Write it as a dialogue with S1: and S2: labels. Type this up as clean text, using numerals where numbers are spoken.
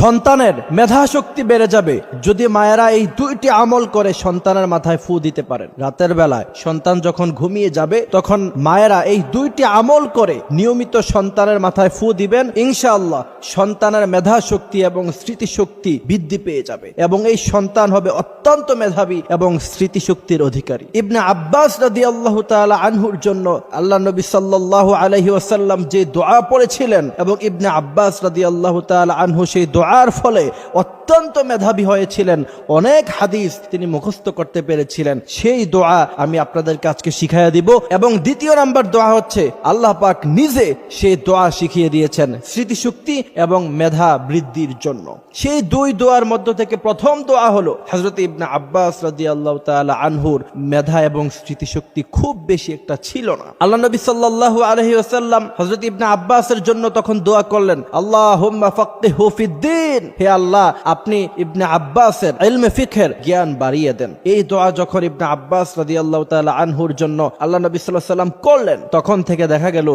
S1: সন্তানের মেধা শক্তি বেড়ে যাবে যদি মায়েরা এই দুইটি আমল করে সন্তানের মাথায় ফু দিতে পারেন। রাতের বেলায় সন্তান যখন ঘুমিয়ে যাবে তখন মায়েরা এই দুইটি আমল করে নিয়মিত সন্তানের মাথায় ফু দিবেন, ইনশাআল্লাহ সন্তানের মেধা শক্তি এবং স্মৃতিশক্তি বৃদ্ধি পেয়ে যাবে এবং এই সন্তান হবে অত্যন্ত মেধাবী এবং স্মৃতিশক্তির অধিকারী। ইবনে আব্বাস রাদিয়াল্লাহু তাআলা আনহুর জন্য আল্লাহ নবী সাল্লাল্লাহু আলাইহি ওয়াসাল্লাম যে দোয়া পড়েছিলেন এবং ইবনে আব্বাস রাদিয়াল্লাহু তাআলা আনহু সেই দোয়ার ফলে অত্যন্ত মেধাবী হয়েছিলেন, অনেক হাদিস তিনি মুখস্থ করতে পেরেছিলেন। সেই দোয়া আমি আপনাদেরকে আজকে শিখাইয়া দিব এবং দ্বিতীয় নাম্বার দোয়া হচ্ছে আল্লাহ পাক নিজে সেই দোয়া শিখিয়ে দিয়েছেন স্মৃতিশক্তি এবং মেধা বৃদ্ধির জন্য। সেই দুই দোয়ার মধ্য থেকে প্রথম দোয়া হলো হযরত ইবনে আব্বাস রাদিয়াল্লাহু তাআলা আনহুর মেধা এবং স্মৃতিশক্তি খুব বেশি একটা ছিল না। আল্লাহ নবী সাল্লাল্লাহু আলাইহি ওয়াসাল্লাম হযরত ইবনে আব্বাসের জন্য তখন দোয়া করলেন, আল্লাহুম্মা ফাক্কিহু ফিদ্দীন, হে আল্লাহ আপনি ইবনে আব্বাসের ইলমে ফিকহের জ্ঞান বাড়িয়ে দেন। এই দোয়া যখন ইবনে আব্বাস রাদিয়াল্লাহু তাআলা আনহুর জন্য আল্লাহ নবী সাল্লাল্লাহু আলাইহি ওয়াসাল্লাম করলেন তখন থেকে দেখা গেল